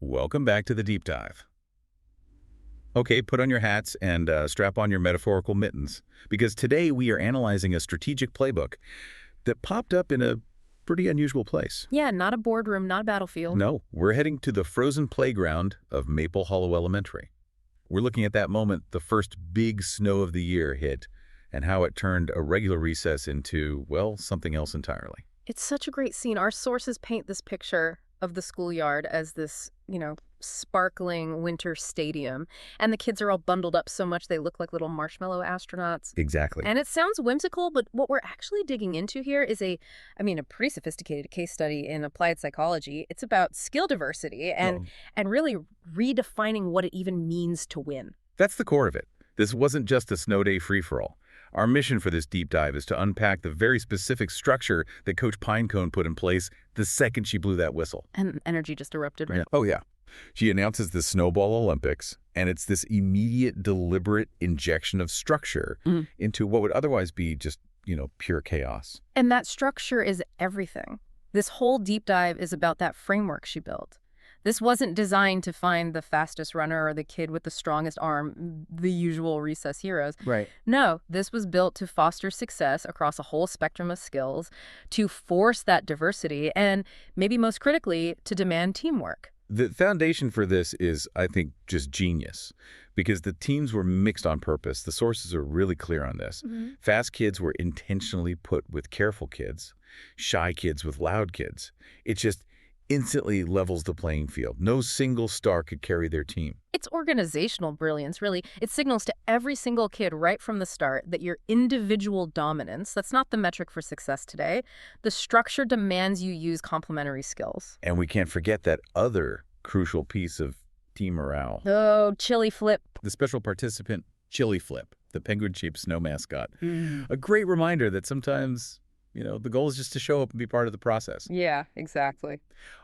Welcome back to the deep dive. Okay, put on your hats and strap on your metaphorical mittens, because today we are analyzing a strategic playbook that popped up in a pretty unusual place. Yeah, not a boardroom, not a battlefield. No, we're heading to the frozen playground of Maple Hollow Elementary. We're looking at that moment the first big snow of the year hit, and how it turned a regular recess into, well, something else entirely. It's such a great scene. Our sources paint this picture of the schoolyard as this, sparkling winter stadium. And the kids are all bundled up so much they look like little marshmallow astronauts. Exactly. And it sounds whimsical, but what we're actually digging into here is a pretty sophisticated case study in applied psychology. It's about skill diversity and really redefining what it even means to win. That's the core of it. This wasn't just a snow day free-for-all. Our mission for this deep dive is to unpack the very specific structure that Coach Pinecone put in place the second she blew that whistle. And energy just erupted. Right? Oh, yeah. She announces the Snowball Olympics, and it's this immediate, deliberate injection of structure into what would otherwise be just, pure chaos. And that structure is everything. This whole deep dive is about that framework she built. This wasn't designed to find the fastest runner or the kid with the strongest arm, the usual recess heroes. Right. No, this was built to foster success across a whole spectrum of skills, to force that diversity, and maybe most critically, to demand teamwork. The foundation for this is, I think, just genius, because the teams were mixed on purpose. The sources are really clear on this. Fast kids were intentionally put with careful kids, shy kids with loud kids. It just instantly levels the playing field. No single star could carry their team. It's organizational brilliance, really. It signals to every single kid right from the start that your individual dominance, that's not the metric for success today. The structure demands you use complementary skills. And we can't forget that other crucial piece of team morale. Oh, chili flip. The special participant, Chili Flip, the penguin-shaped snow mascot. A great reminder that sometimes, the goal is just to show up and be part of the process. Yeah, exactly.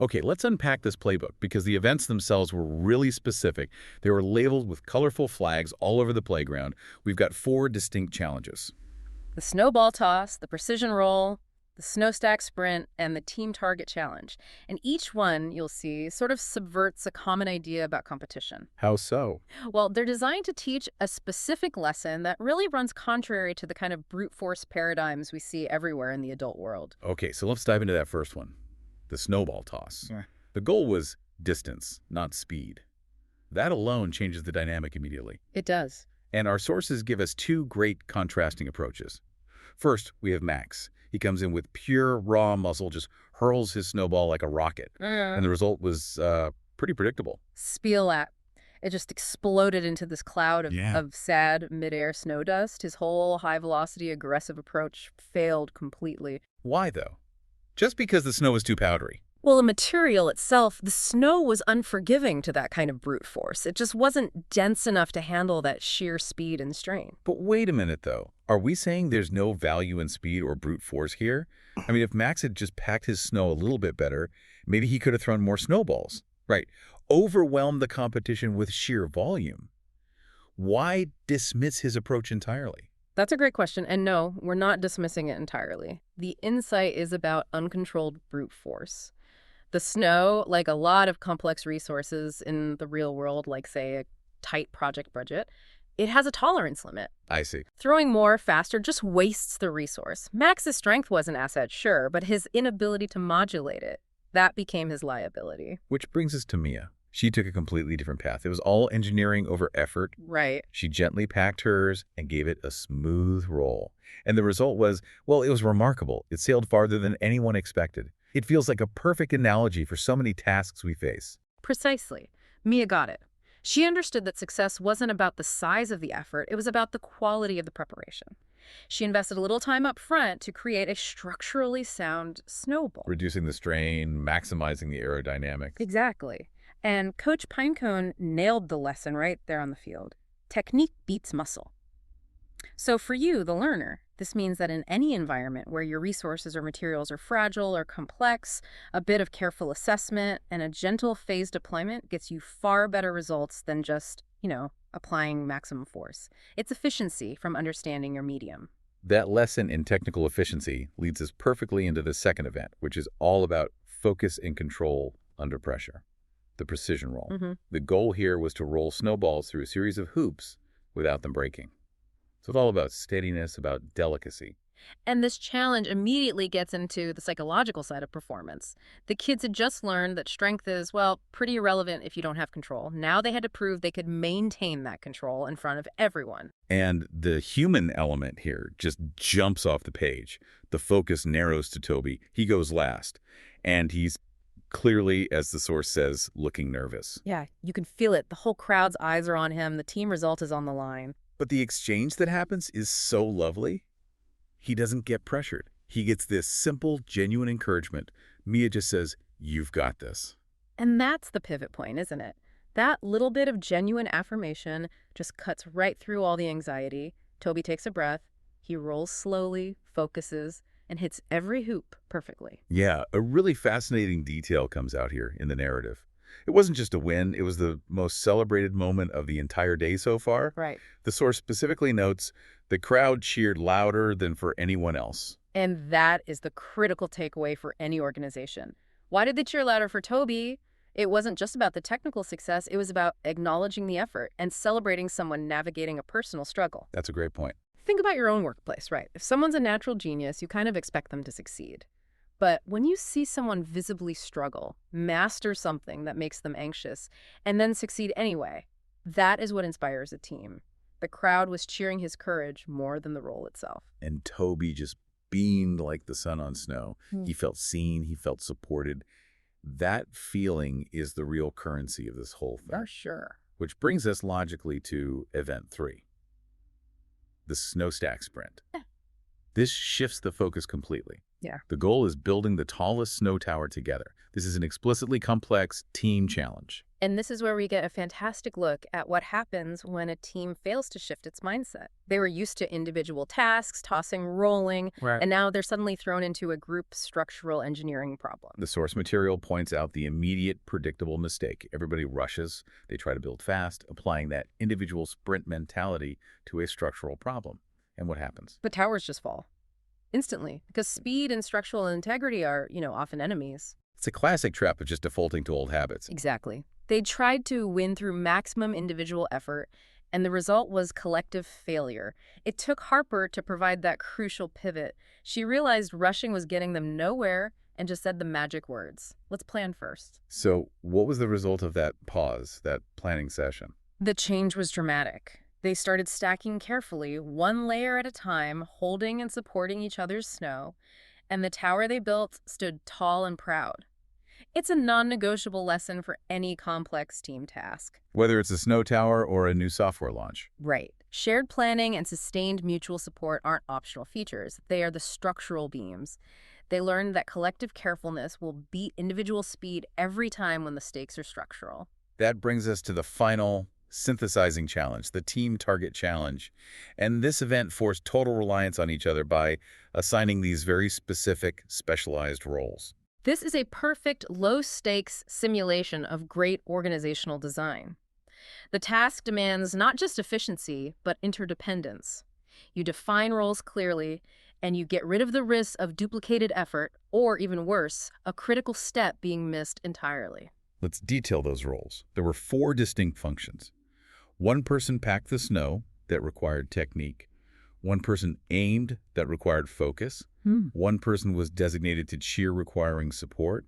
Okay, let's unpack this playbook, because the events themselves were really specific. They were labeled with colorful flags all over the playground. We've got 4 distinct challenges. The snowball toss, the precision roll, the snow stack sprint, and the team target challenge. And each one, you'll see, sort of subverts a common idea about competition. How so? Well, they're designed to teach a specific lesson that really runs contrary to the kind of brute force paradigms we see everywhere in the adult world. Okay, so let's dive into that first one, the snowball toss. Yeah. The goal was distance, not speed. That alone changes the dynamic immediately. It does. And our sources give us 2 great contrasting approaches. First, we have Max. He comes in with pure, raw muscle, just hurls his snowball like a rocket. And the result was pretty predictable. Spiel at. It just exploded into this cloud of sad midair snow dust. His whole high-velocity, aggressive approach failed completely. Why, though? Just because the snow was too powdery. Well, the material itself, the snow was unforgiving to that kind of brute force. It just wasn't dense enough to handle that sheer speed and strain. But wait a minute, though. Are we saying there's no value in speed or brute force here? If Max had just packed his snow a little bit better, maybe he could have thrown more snowballs. Right. Overwhelmed the competition with sheer volume. Why dismiss his approach entirely? That's a great question. And no, we're not dismissing it entirely. The insight is about uncontrolled brute force. The snow, like a lot of complex resources in the real world, like, say, a tight project budget, it has a tolerance limit. I see. Throwing more faster just wastes the resource. Max's strength was an asset, sure, but his inability to modulate it, that became his liability. Which brings us to Mia. She took a completely different path. It was all engineering over effort. Right. She gently packed hers and gave it a smooth roll. And the result was, well, it was remarkable. It sailed farther than anyone expected. It feels like a perfect analogy for so many tasks we face. Precisely. Mia got it. She understood that success wasn't about the size of the effort, it was about the quality of the preparation. She invested a little time up front to create a structurally sound snowball. Reducing the strain, maximizing the aerodynamics. Exactly. And Coach Pinecone nailed the lesson right there on the field. Technique beats muscle. So for you, the learner, this means that in any environment where your resources or materials are fragile or complex, a bit of careful assessment and a gentle phased deployment gets you far better results than just, applying maximum force. It's efficiency from understanding your medium. That lesson in technical efficiency leads us perfectly into the second event, which is all about focus and control under pressure. the precision roll. Mm-hmm. The goal here was to roll snowballs through a series of hoops without them breaking. So it's all about steadiness, about delicacy. And this challenge immediately gets into the psychological side of performance. The kids had just learned that strength is, well, pretty irrelevant if you don't have control. Now they had to prove they could maintain that control in front of everyone. And the human element here just jumps off the page. The focus narrows to Toby. He goes last. And he's clearly, as the source says, looking nervous. Yeah, you can feel it. The whole crowd's eyes are on him. The team result is on the line. But the exchange that happens is so lovely. He doesn't get pressured. He gets this simple, genuine encouragement. Mia just says, "You've got this." And that's the pivot point, isn't it? That little bit of genuine affirmation just cuts right through all the anxiety. Toby takes a breath. He rolls slowly, focuses, and hits every hoop perfectly. Yeah, a really fascinating detail comes out here in the narrative. It wasn't just a win, it was the most celebrated moment of the entire day so far. Right. The source specifically notes the crowd cheered louder than for anyone else. And that is the critical takeaway for any organization. Why did they cheer louder for Toby? It wasn't just about the technical success, it was about acknowledging the effort and celebrating someone navigating a personal struggle. That's a great point. Think about your own workplace, right? If someone's a natural genius, you kind of expect them to succeed. But when you see someone visibly struggle, master something that makes them anxious, and then succeed anyway, that is what inspires a team. The crowd was cheering his courage more than the role itself. And Toby just beamed like the sun on snow. He felt seen, he felt supported. That feeling is the real currency of this whole thing. For sure. Which brings us logically to Event 3, the snow stack sprint. This shifts the focus completely. Yeah. The goal is building the tallest snow tower together. This is an explicitly complex team challenge. And this is where we get a fantastic look at what happens when a team fails to shift its mindset. They were used to individual tasks, tossing, rolling, and now they're suddenly thrown into a group structural engineering problem. The source material points out the immediate, predictable mistake. Everybody rushes. They try to build fast, applying that individual sprint mentality to a structural problem. And what happens? The towers just fall. Instantly, because speed and structural integrity are, often enemies. It's a classic trap of just defaulting to old habits. Exactly. They tried to win through maximum individual effort, and the result was collective failure. It took Harper to provide that crucial pivot. She realized rushing was getting them nowhere and just said the magic words. Let's plan first. So what was the result of that pause, that planning session? The change was dramatic. They started stacking carefully, one layer at a time, holding and supporting each other's snow, and the tower they built stood tall and proud. It's a non-negotiable lesson for any complex team task. Whether it's a snow tower or a new software launch. Right. Shared planning and sustained mutual support aren't optional features. They are the structural beams. They learned that collective carefulness will beat individual speed every time when the stakes are structural. That brings us to the final synthesizing challenge, the team target challenge. And this event forced total reliance on each other by assigning these very specific, specialized roles. This is a perfect low-stakes simulation of great organizational design. The task demands not just efficiency, but interdependence. You define roles clearly, and you get rid of the risk of duplicated effort, or even worse, a critical step being missed entirely. Let's detail those roles. There were 4 distinct functions. One person packed the snow, that required technique. One person aimed, that required focus. One person was designated to cheer, requiring support.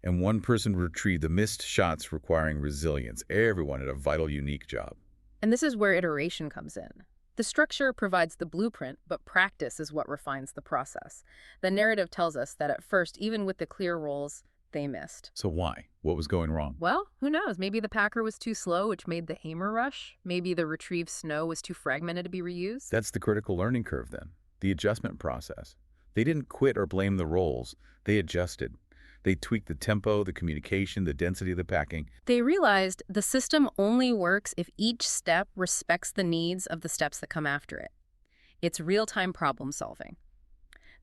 And one person retrieved the missed shots, requiring resilience. Everyone had a vital, unique job. And this is where iteration comes in. The structure provides the blueprint, but practice is what refines the process. The narrative tells us that at first, even with the clear roles, they missed. So why? What was going wrong? Well, who knows? Maybe the packer was too slow, which made the aimer rush. Maybe the retrieved snow was too fragmented to be reused. That's the critical learning curve then, the adjustment process. They didn't quit or blame the roles. They adjusted. They tweaked the tempo, the communication, the density of the packing. They realized the system only works if each step respects the needs of the steps that come after it. It's real-time problem solving.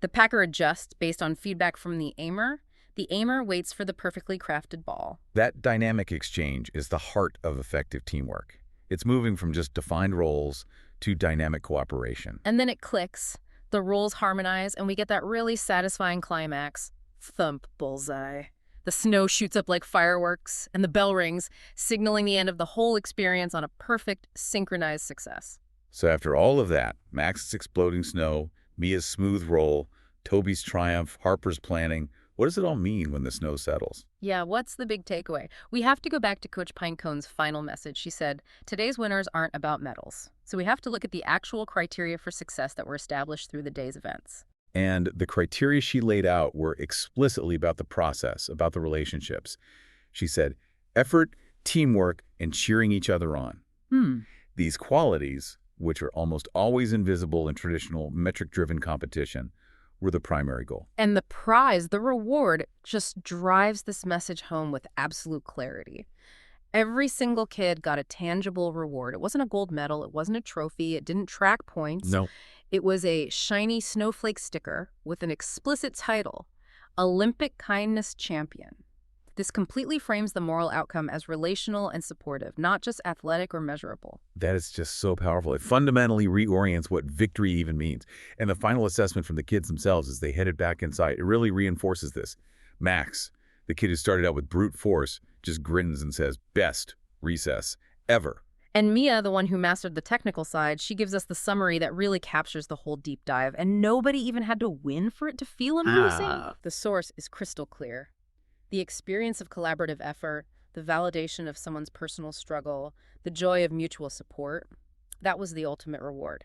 The packer adjusts based on feedback from the aimer. The aimer waits for the perfectly crafted ball. That dynamic exchange is the heart of effective teamwork. It's moving from just defined roles to dynamic cooperation. And then it clicks, the roles harmonize, and we get that really satisfying climax. Thump, bullseye. The snow shoots up like fireworks, and the bell rings, signaling the end of the whole experience on a perfect, synchronized success. So after all of that, Max's exploding snow, Mia's smooth roll, Toby's triumph, Harper's planning, what does it all mean when the snow settles? Yeah, what's the big takeaway? We have to go back to Coach Pinecone's final message. She said, today's winners aren't about medals. So we have to look at the actual criteria for success that were established through the day's events. And the criteria she laid out were explicitly about the process, about the relationships. She said, effort, teamwork, and cheering each other on. These qualities, which are almost always invisible in traditional metric-driven competition, were the primary goal. And the prize, the reward, just drives this message home with absolute clarity. Every single kid got a tangible reward. It wasn't a gold medal. It wasn't a trophy. It didn't track points. No. It was a shiny snowflake sticker with an explicit title, Olympic Kindness Champion. This completely frames the moral outcome as relational and supportive, not just athletic or measurable. That is just so powerful. It fundamentally reorients what victory even means. And the final assessment from the kids themselves as they headed back inside, it really reinforces this. Max, the kid who started out with brute force, just grins and says, best recess ever. And Mia, the one who mastered the technical side, she gives us the summary that really captures the whole deep dive. And nobody even had to win for it to feel amazing. The source is crystal clear. The experience of collaborative effort, the validation of someone's personal struggle, the joy of mutual support, that was the ultimate reward.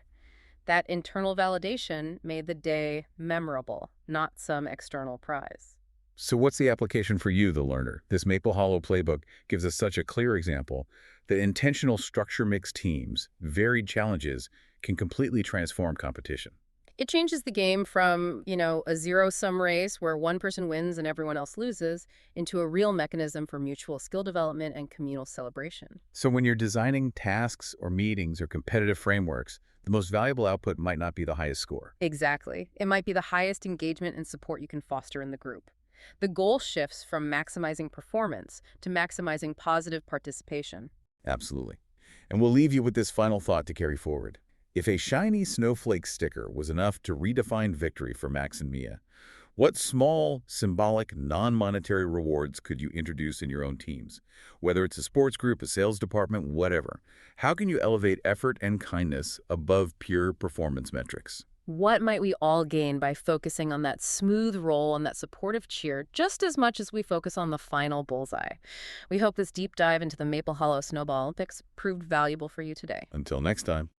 That internal validation made the day memorable, not some external prize. So what's the application for you, the learner? This Maple Hollow playbook gives us such a clear example that intentional structure-mixed teams, varied challenges, can completely transform competition. It changes the game from, a zero-sum race where one person wins and everyone else loses into a real mechanism for mutual skill development and communal celebration. So when you're designing tasks or meetings or competitive frameworks, the most valuable output might not be the highest score. Exactly. It might be the highest engagement and support you can foster in the group. The goal shifts from maximizing performance to maximizing positive participation. Absolutely. And we'll leave you with this final thought to carry forward. If a shiny snowflake sticker was enough to redefine victory for Max and Mia, what small, symbolic, non-monetary rewards could you introduce in your own teams? Whether it's a sports group, a sales department, whatever. How can you elevate effort and kindness above pure performance metrics? What might we all gain by focusing on that smooth roll and that supportive cheer just as much as we focus on the final bullseye? We hope this deep dive into the Maple Hollow Snowball Olympics proved valuable for you today. Until next time.